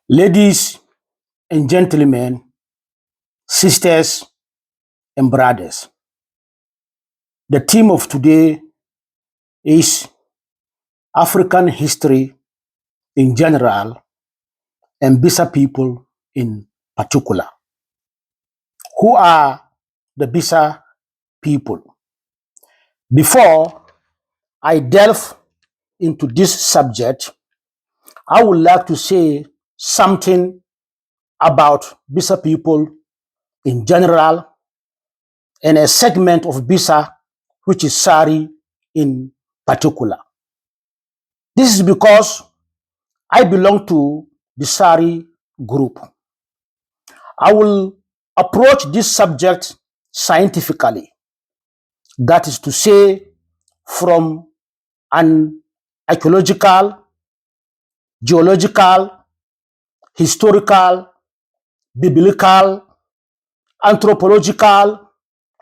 Ladies and gentlemen, sisters and brothers, the theme of today is African history in general and Bissa people in particular. Who are the Bissa people? Before I delve into this subject, I would like to say something about Bissa people in general and a segment of Bissa, which is Sari in particular. This is because I belong to the Sari group. I will approach this subject scientifically. That is to say, from an archaeological, geological, historical, biblical, anthropological,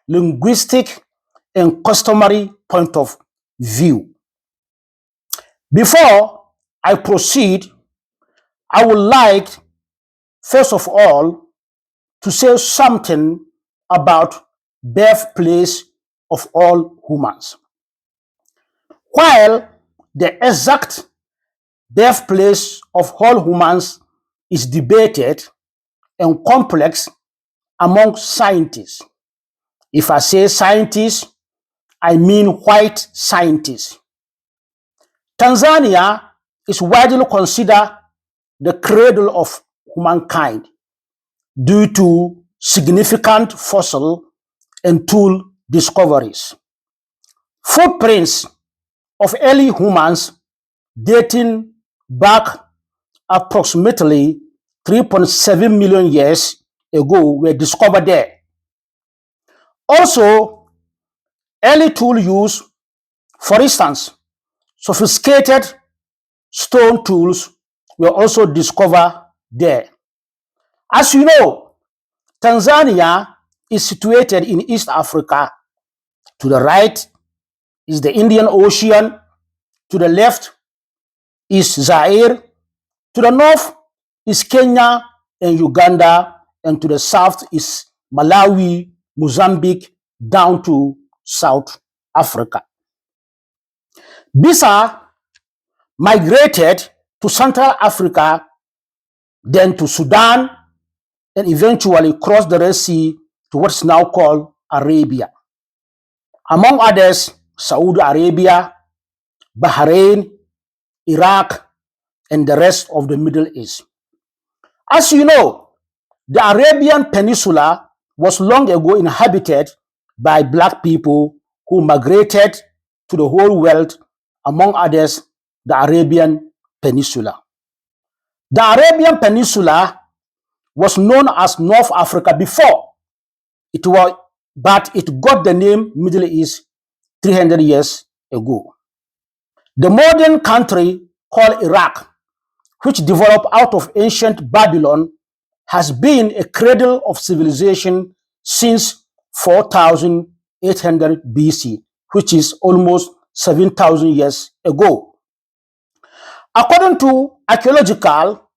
linguistic, and customary point of view. Before I proceed, I would like, first of all, to say something about birthplace of all humans. While the exact birthplace of all humans is debated and complex among scientists. If I say scientists, I mean white scientists. Tanzania is widely considered the cradle of humankind due to significant fossil and tool discoveries. Footprints of early humans dating back approximately 3.7 million years ago were discovered there. Also, early tool use, for instance, sophisticated stone tools were also discovered there. As you know, Tanzania is situated in East Africa. To the right is the Indian Ocean. To the left is Zaire. To the north is Kenya and Uganda. And to the south is Malawi, Mozambique, down to South Africa. Bissa migrated to Central Africa, then to Sudan, and eventually crossed the Red Sea to what's now called Arabia. Among others, Saudi Arabia, Bahrain, Iraq, and the rest of the Middle East. As you know, the Arabian Peninsula was long ago inhabited by black people who migrated to the whole world, among others, the Arabian Peninsula. The Arabian Peninsula was known as North Africa before. But it got the name Middle East 300 years ago. The modern country called Iraq, which developed out of ancient Babylon, has been a cradle of civilization since 4800 BC, which is almost 7,000 years ago. According to archaeological,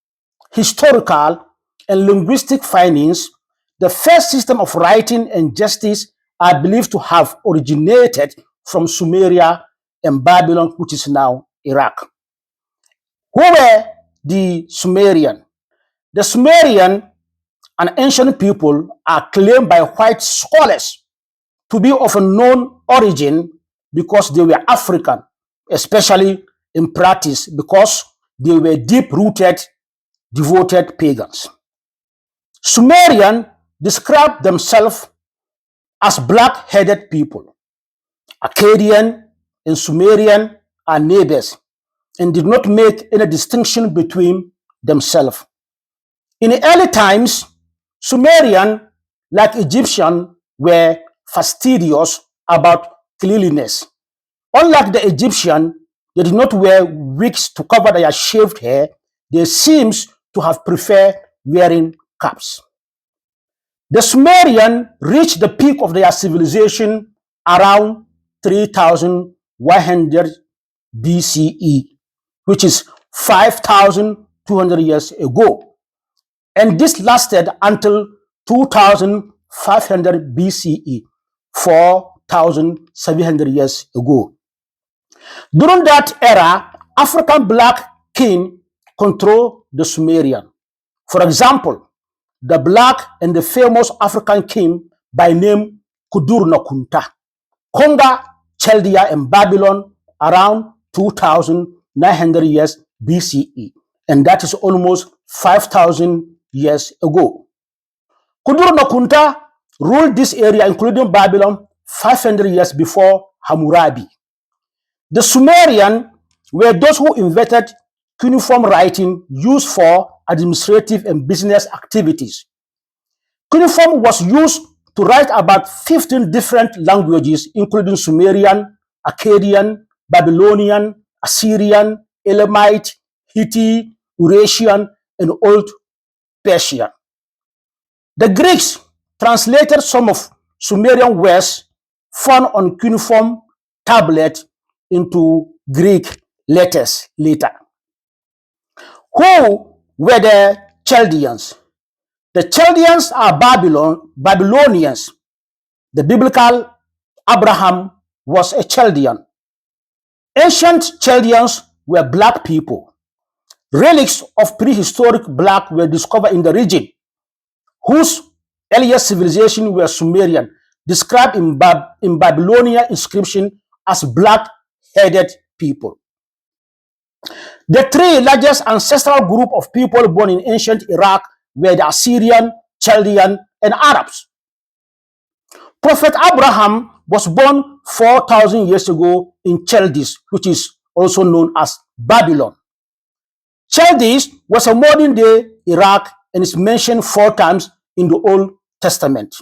historical, and linguistic findings, the first system of writing and justice are believed to have originated from Sumeria and Babylon, which is now Iraq. Who were the Sumerian? The Sumerian, an ancient people, are claimed by white scholars to be of unknown origin because they were African, especially in practice because they were deep-rooted, devoted pagans. Sumerian described themselves as black-headed people. Akkadian and Sumerian are neighbors and did not make any distinction between themselves. In the early times, Sumerian, like Egyptian, were fastidious about cleanliness. Unlike the Egyptian, they did not wear wigs to cover their shaved hair. They seem to have preferred wearing caps. The Sumerian reached the peak of their civilization around 3100 BCE, which is 5,200 years ago. And this lasted until 2500 BCE, 4,700 years ago. During that era, African black king controlled the Sumerian. For example, the black and the famous African king by name Kudur Nakunta conquered Chaldea and Babylon around 2,900 years BCE, and that is almost 5,000 years ago. Kudur Nakunta ruled this area, including Babylon, 500 years before Hammurabi. The Sumerian were those who invented cuneiform writing used for administrative and business activities. Cuneiform was used to write about 15 different languages, including Sumerian, Akkadian, Babylonian, Assyrian, Elamite, Hittite, Eurasian, and Old Persian. The Greeks translated some of Sumerian words found on cuneiform tablet into Greek letters later. Who were the Chaldeans? The Chaldeans are Babylonians. The biblical Abraham was a Chaldean. Ancient Chaldeans were black people. Relics of prehistoric black were discovered in the region, whose earliest civilization were Sumerian, described in Babylonian inscription as black-headed people. The three largest ancestral group of people born in ancient Iraq were the Assyrian, Chaldean, and Arabs. Prophet Abraham was born 4,000 years ago in Chaldees, which is also known as Babylon. Chaldees was a modern-day Iraq and is mentioned 4 times in the Old Testament.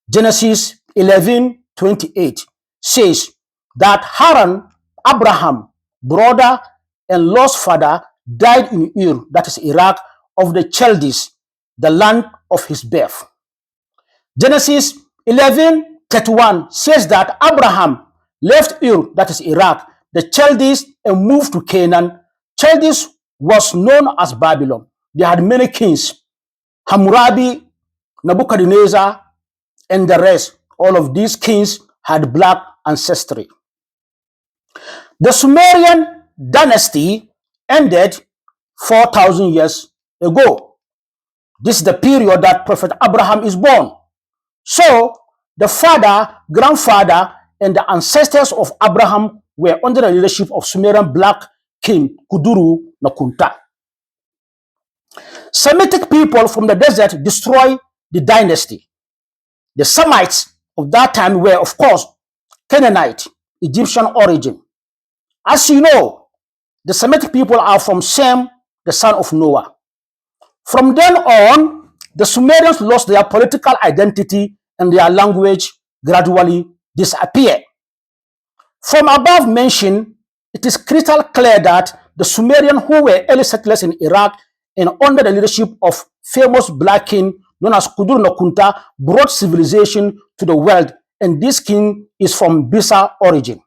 Genesis 11:28 says that Haran, Abraham, brother and Lot's father, died in Ur, that is Iraq, of the Chaldees, the land of his birth. Genesis 11:31 says that Abraham left Ur, that is Iraq, the Chaldees, and moved to Canaan. Chaldees was known as Babylon. They had many kings: Hammurabi, Nebuchadnezzar, and the rest. All of these kings had black ancestry. The Sumerian dynasty ended 4,000 years ago. This is the period that Prophet Abraham is born. So, the father, grandfather, and the ancestors of Abraham were under the leadership of Sumerian black king Kuduru Nakunta. Semitic people from the desert destroyed the dynasty. The Semites of that time were, of course, Canaanite, Egyptian origin. As you know, the Semitic people are from Shem, the son of Noah. From then on, the Sumerians lost their political identity and their language gradually disappeared. From above mentioned, it is crystal clear that the Sumerians, who were early settlers in Iraq and under the leadership of famous black king known as Kudur Nakunta, brought civilization to the world, and this king is from Bissa origin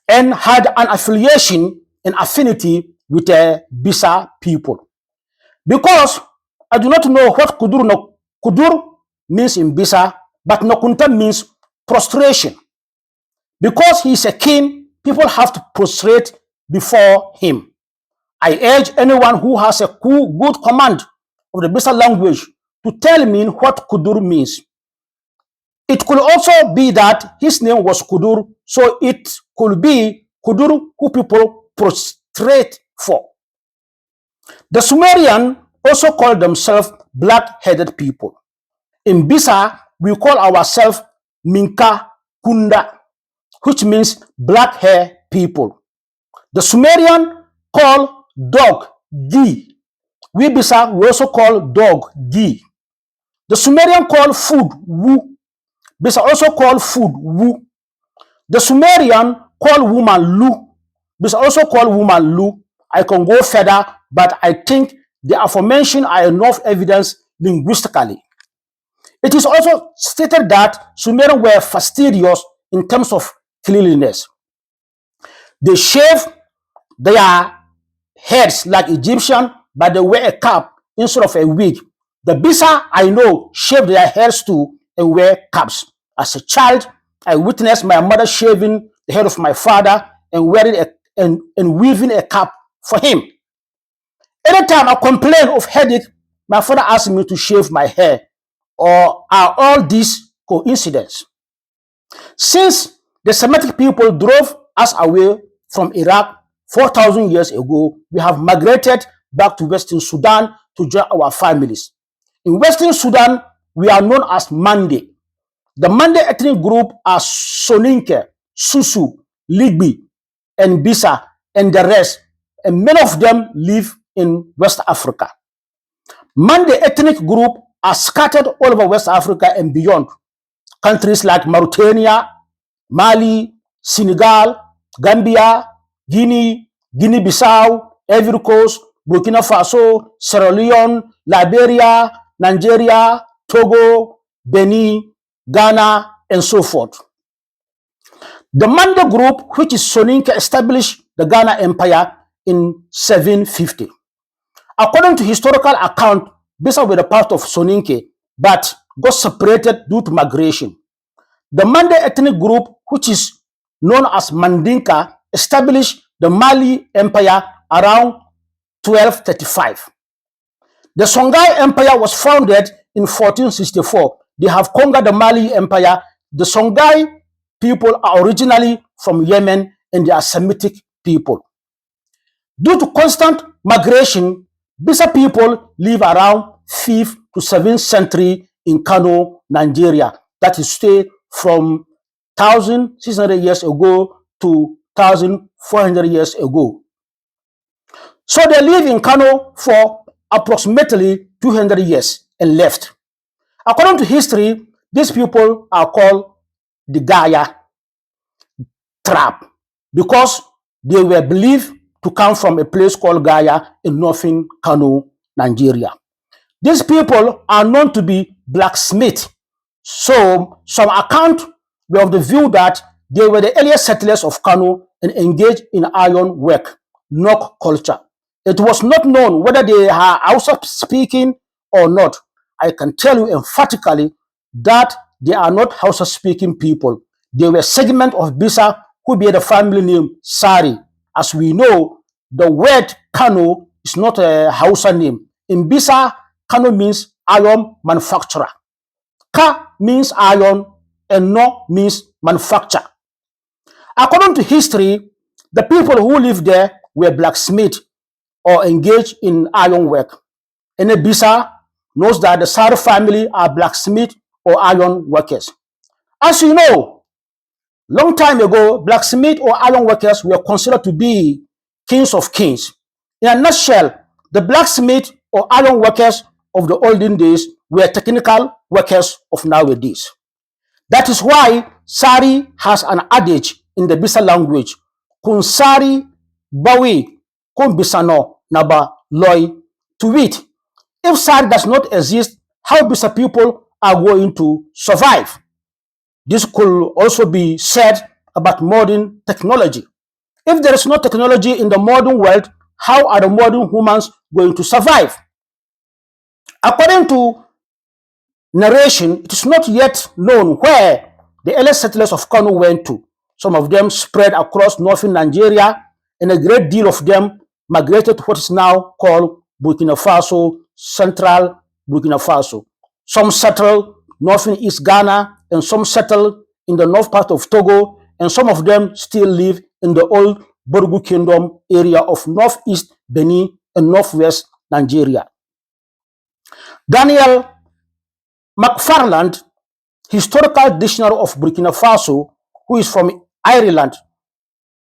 and had an affiliation and affinity with the Bissa people. Because I do not know what Kudur means in Bissa, but Nakunta means prostration. Because he is a king, people have to prostrate before him. I urge anyone who has a good command of the Bissa language to tell me what Kudur means. It could also be that his name was Kudur, so it could be Kudur who people prostrate for. The Sumerian also called themselves black-headed people. In Bissa, we call ourselves Minka Kunda, which means black hair people. The Sumerian call dog Gi. We Bissa, we also call dog Gi. The Sumerian call food Wu. Bissa also call food Wu. The Sumerian call woman Lu. Bissa also call woman Lu. I can go further, but I think the aforementioned are enough evidence linguistically. It is also stated that Sumerians were fastidious in terms of cleanliness. They shave their heads like Egyptian, but they wear a cap instead of a wig. The Bissa I know shave their hairs too and wear caps. As a child, I witnessed my mother shaving the head of my father and wearing and weaving a cap for him. Anytime I complain of headache, my father asked me to shave my hair. Or are all these coincidence? Since the Semitic people drove us away from Iraq 4,000 years ago, we have migrated back to Western Sudan to join our families. In Western Sudan, we are known as Mande. The Mande ethnic group are Soninke, Susu, Ligbi, and Bissa, and the rest, and many of them live in West Africa. Mande ethnic group are scattered all over West Africa and beyond. Countries like Mauritania, Mali, Senegal, Gambia, Guinea, Guinea-Bissau, Ivory Coast, Burkina Faso, Sierra Leone, Liberia, Nigeria, Togo, Benin, Ghana, and so forth. The Mande group, which is Soninke, established the Ghana Empire in 750. According to historical account, Bissa were a part of Soninke, but got separated due to migration. The Mande ethnic group, which is known as Mandinka, established the Mali Empire around 1235. The Songhai Empire was founded in 1464. They have conquered the Mali Empire. The Songhai people are originally from Yemen and they are Semitic people. Due to constant migration, Bissa people live around 5th to 7th century in Kano, Nigeria. That is stay from 1,600 years ago to 1,400 years ago. So they live in Kano for approximately 200 years and left. According to history, these people are called the Gaia tribe because they were believed to come from a place called Gaia in northern Kano, Nigeria. These people are known to be blacksmiths. So some account were of the view that they were the earliest settlers of Kano and engaged in iron work, knock culture. It was not known whether they are Hausa speaking or not. I can tell you emphatically that they are not Hausa speaking people. They were segment of Bissa who bear the family name Sari. As we know, the word Kano is not a Hausa name. In Bissa, Kano means iron manufacturer. Ka means iron and No means manufacture. According to history, the people who lived there were blacksmiths or engaged in iron work. Any Bissa knows that the Sari family are blacksmith or iron workers. As you know, long time ago, blacksmith or iron workers were considered to be kings of kings. In a nutshell, the blacksmith or iron workers of the olden days were technical workers of nowadays. That is why Sari has an adage in the Bissa language, kun Sari bawi kun Bissano naba loy, to wit, if Sari does not exist, how Bissa people are going to survive? This could also be said about modern technology. If there is no technology in the modern world, how are the modern humans going to survive? According to narration, it is not yet known where the earliest settlers of Kano went to. Some of them spread across northern Nigeria, and a great deal of them migrated to what is now called Burkina Faso, central Burkina Faso. Some settled northern East Ghana, and some settled in the north part of Togo, and some of them still live in the old Borgu Kingdom area of northeast Benin and northwest Nigeria. Daniel McFarland, Historical Dictionary of Burkina Faso, who is from Ireland,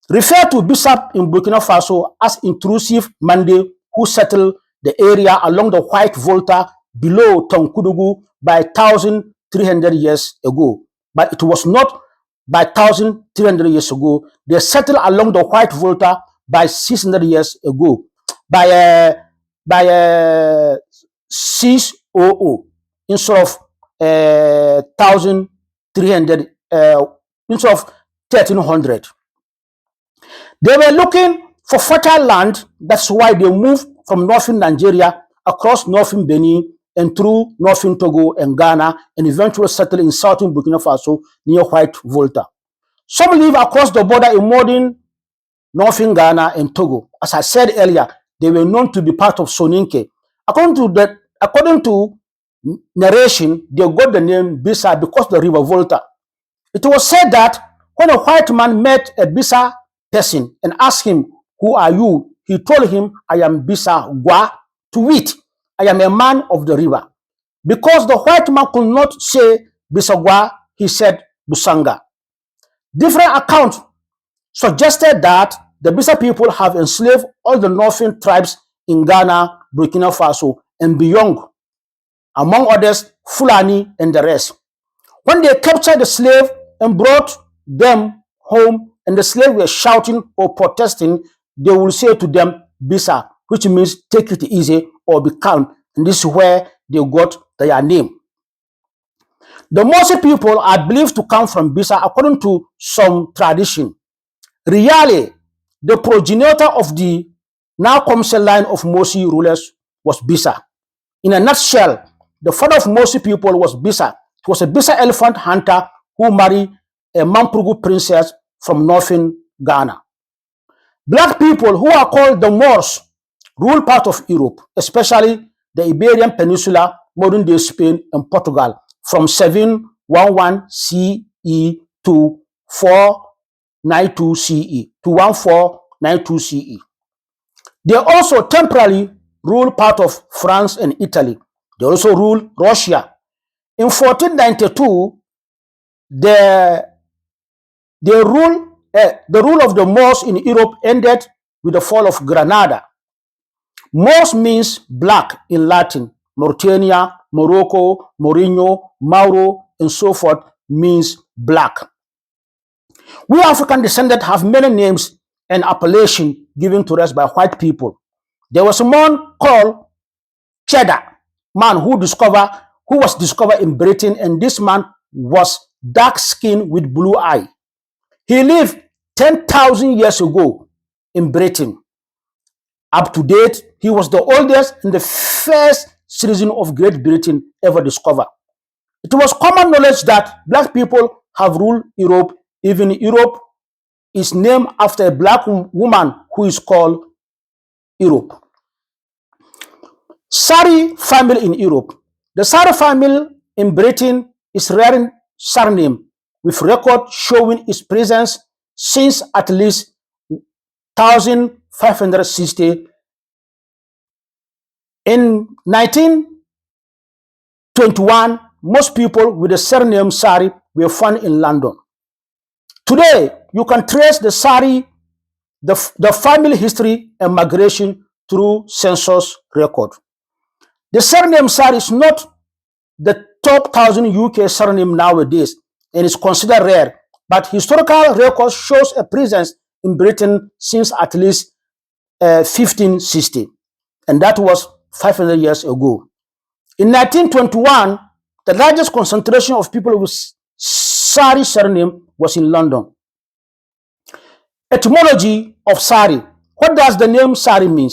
referred to Bissa in Burkina Faso as intrusive Mande who settled the area along the White Volta below Tonkudugu by 1,300 years ago. But it was not by 1,300 years ago. They settled along the White Volta by 600 years ago. By 600 instead of 1,300 instead of 1,300. They were looking for fertile land. That's why they moved from northern Nigeria across northern Benin and through northern Togo and Ghana, and eventually settled in southern Burkina Faso near White Volta. Some live across the border in modern northern Ghana and Togo. As I said earlier, they were known to be part of Soninke. According to narration, they got the name Bissa because of the river Volta. It was said that when a white man met a Bissa person and asked him, "Who are you?" he told him, "I am Bissa Gwa," to wit, "I am a man of the river." Because the white man could not say Bissa Gwa, he said Busanga. Different accounts suggested that the Bissa people have enslaved all the northern tribes in Ghana, Burkina Faso, and beyond, among others, Fulani and the rest. When they captured the slave and brought them home, and the slaves were shouting or protesting, they will say to them, Bissa, which means take it easy or be calm. And this is where they got their name. The Mosi people are believed to come from Bissa according to some tradition. Really, the progenitor of the now Komse line of Mosi rulers was Bissa. In a nutshell, the father of Mosi people was Bissa. He was a Bissa elephant hunter who married a Mamprugu princess from northern Ghana. Black people, who are called the Moors, rule part of Europe, especially the Iberian Peninsula, modern-day Spain and Portugal, from 711 CE to 492 CE to 1492 CE. They also temporarily rule part of France and Italy. They also rule Russia. In 1492, the rule of the Moors in Europe ended with the fall of Granada. Moors means black in Latin. Mauritania, Morocco, Mourinho, Mauro, and so forth means black. We African descendants have many names and appellations given to us by white people. There was a man called Cheddar, man who was discovered in Britain, and this man was dark skinned with blue eye. He lived 10,000 years ago in Britain. Up to date, he was the oldest and the first citizen of Great Britain ever discovered. It was common knowledge that black people have ruled Europe. Even Europe is named after a black woman who is called Europe. Sari family in Europe. The Sari family in Britain is rare surname, with record showing its presence since at least 1560. In 1921, most people with the surname Sari were found in London. Today, you can trace the Sari, the family history and migration through census record. The surname Sari is not the top 1,000 UK surname nowadays and is considered rare, but historical record shows a presence in Britain since at least 1560, and that was 500 years ago. In 1921, the largest concentration of people with Sari surname was in London. Etymology of Sari. What does the name Sari mean?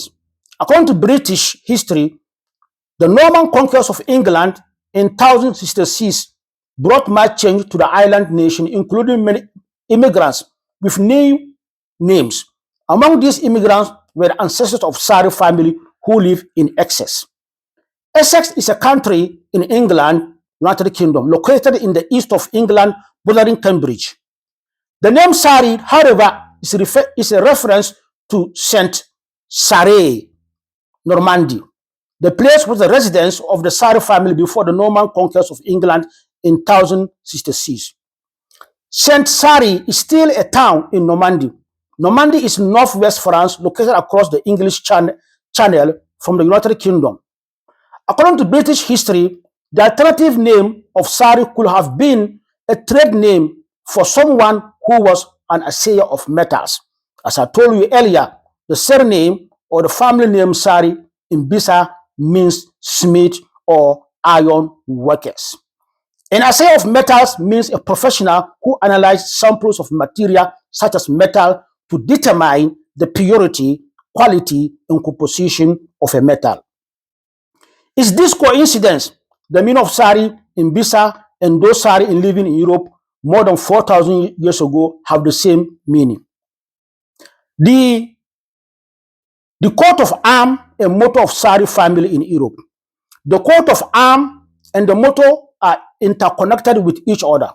According to British history, the Norman conquest of England in 1066 brought much change to the island nation, including many immigrants with new names. Among these immigrants were the ancestors of Sari family who live in Essex. Essex is a country in England, United Kingdom, located in the east of England, bordering Cambridge. The name Sari, however, is a reference to Saint Sarre, Normandy. The place was the residence of the Sari family before the Norman conquest of England in 1066. Saint Sarre is still a town in Normandy. Normandy is northwest France, located across the English Channel from the United Kingdom. According to British history, the alternative name of Sari could have been a trade name for someone who was an assayer of metals. As I told you earlier, the surname or the family name Sari in Bissa means smith or iron workers. An assayer of metals means a professional who analyzes samples of material such as metal to determine the purity, quality, and composition of a metal. Is this coincidence? The meaning of Sari in Bissa and those Sari in living in Europe more than 4,000 years ago have the same meaning. The, the coat of arm and motto of Sari family in Europe. The coat of arm and the motto are interconnected with each other.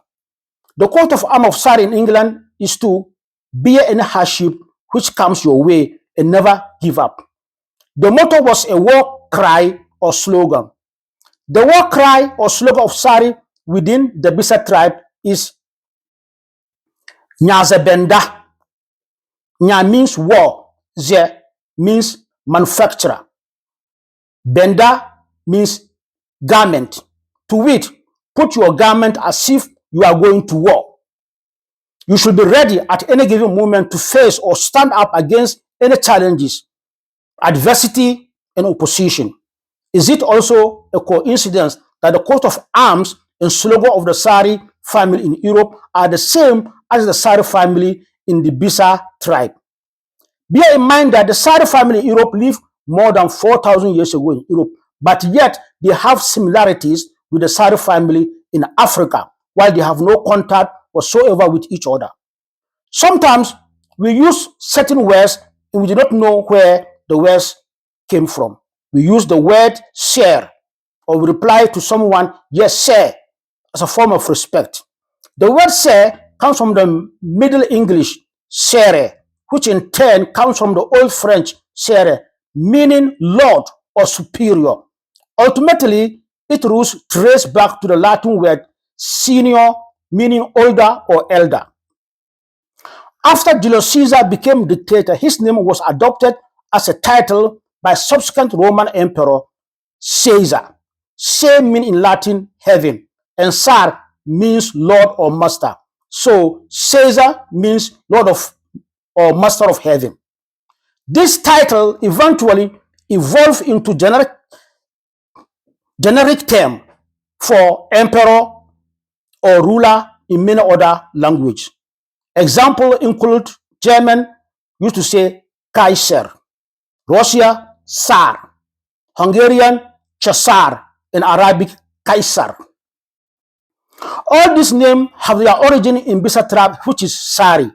The coat of arm of Sari in England is to bear any hardship which comes your way and never give up. The motto was a war cry or slogan. The war cry or slogan of Sari within the Bissa tribe is Nyazebenda. Nya means war. Ze means manufacturer. Benda means garment. To wit, put your garment as if you are going to war. You should be ready at any given moment to face or stand up against any challenges, adversity, and opposition. Is it also a coincidence that the coat of arms and slogan of the Sari family in Europe are the same as the Sari family in the Bissa tribe? Bear in mind that the Sari family in Europe lived more than 4,000 years ago in Europe, but yet they have similarities with the Sari family in Africa, while they have no contact whatsoever with each other. Sometimes we use certain words and we do not know where the words came from. We use the word share, or we reply to someone, yes, sir, as a form of respect. The word sir comes from the Middle English sere, which in turn comes from the Old French sere, meaning lord or superior. Ultimately, its roots trace back to the Latin word senior, meaning older or elder. After Julius Caesar became dictator, his name was adopted as a title by subsequent Roman Emperor Caesar. Se means in Latin heaven, and Sar means Lord or Master. So Caesar means Lord of or Master of Heaven. This title eventually evolved into generic term for emperor or ruler in many other languages. Example include German used to say Kaiser, Russia Tsar, Hungarian Chasar, and Arabic Kaisar. All these names have their origin in Bissa tribe, which is Sari.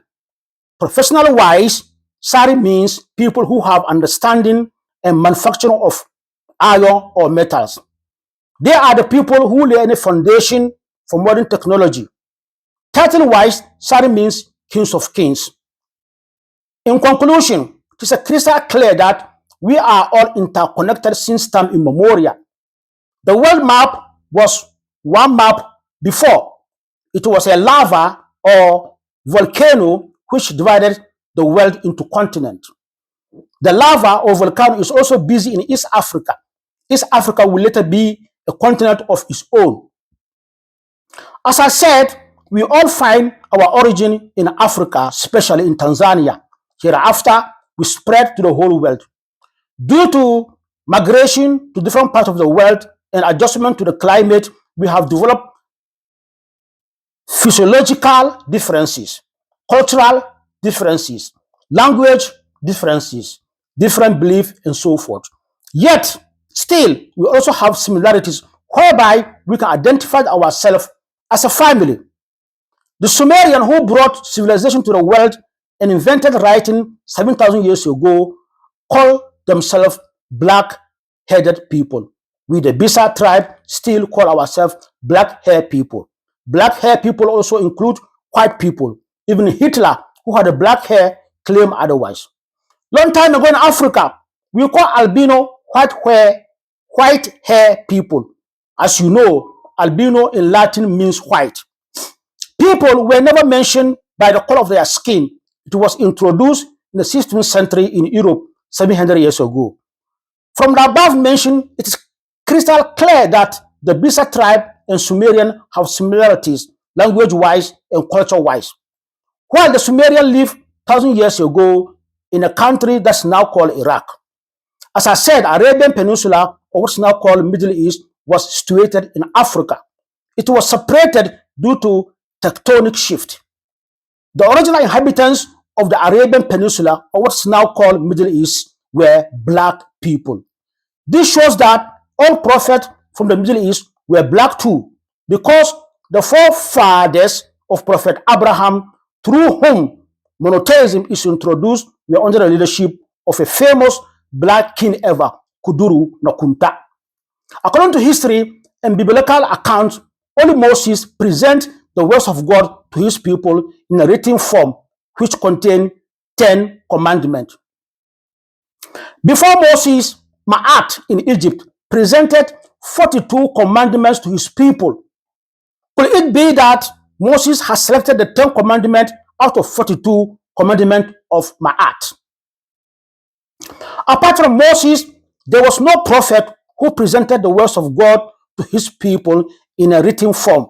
Professional wise, Sari means people who have understanding and manufacturing of iron or metals. They are the people who lay any foundation for modern technology. Title wise, Sari means Kings of Kings. In conclusion, it is crystal clear that we are all interconnected since time immemorial. The world map was one map before. It was a lava or volcano which divided the world into continents. The lava or volcano is also busy in East Africa. East Africa will later be a continent of its own. As I said, we all find our origin in Africa, especially in Tanzania. Hereafter, we spread to the whole world. Due to migration to different parts of the world and adjustment to the climate, we have developed physiological differences, cultural differences, language differences, different beliefs, and so forth. Yet, still, we also have similarities whereby we can identify ourselves as a family. The Sumerian who brought civilization to the world and invented writing 7,000 years ago called themselves black-headed people. We, the Bissa tribe, still call ourselves black-haired people. Black-haired people also include white people. Even Hitler, who had a black hair, claimed otherwise. Long time ago in Africa, we call albino white hair people. As you know, albino in Latin means white. People were never mentioned by the color of their skin. It was introduced in the 16th century in Europe 700 years ago. From the above mentioned, it is crystal clear that the Bissa tribe and Sumerian have similarities language-wise and culture-wise. While the Sumerian lived 1,000 years ago in a country that's now called Iraq. As I said, Arabian Peninsula, or what's now called Middle East, was situated in Africa. It was separated due to tectonic shift. The original inhabitants of the Arabian Peninsula, or what's now called Middle East, were black people. This shows that all prophets from the Middle East were black too, because the forefathers of Prophet Abraham, through whom monotheism is introduced, were under the leadership of a famous black king ever, Kuduru Nakunta. According to history and biblical accounts, only Moses presents the words of God to his people in a written form, which contain 10 commandments. Before Moses, Ma'at in Egypt presented 42 commandments to his people. Could it be that Moses has selected the 10 commandments out of 42 commandments of Ma'at? Apart from Moses, there was no prophet who presented the words of God to his people in a written form.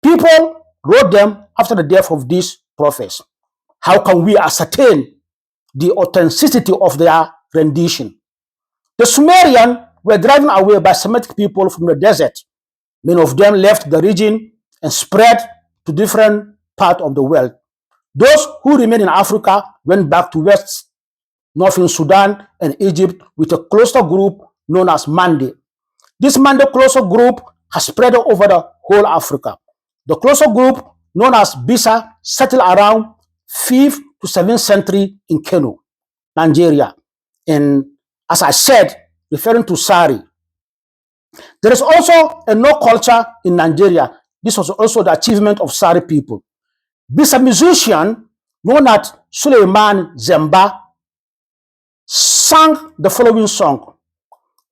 People wrote them after the death of these prophets. How can we ascertain the authenticity of their rendition? The Sumerians were driven away by Semitic people from the desert. Many of them left the region and spread to different parts of the world. Those who remained in Africa went back to West, northern Sudan and Egypt with a cluster group known as Mande. This Mande cluster group has spread over the whole Africa. The cluster group known as Bissa settled around 5th to 7th century in Kano, Nigeria. And as I said, referring to Sari. There is also a no culture in Nigeria. This was also the achievement of Sari people. Bissa musician known as Suleiman Zemba sang the following song.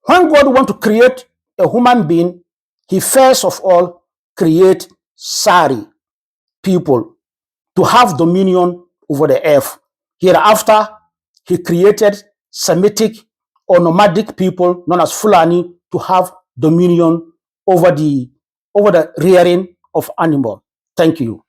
When God wants to create a human being, he first of all create Sari people to have dominion over the earth. Hereafter, he created Semitic or nomadic people known as Fulani to have dominion over the rearing of animal. Thank you.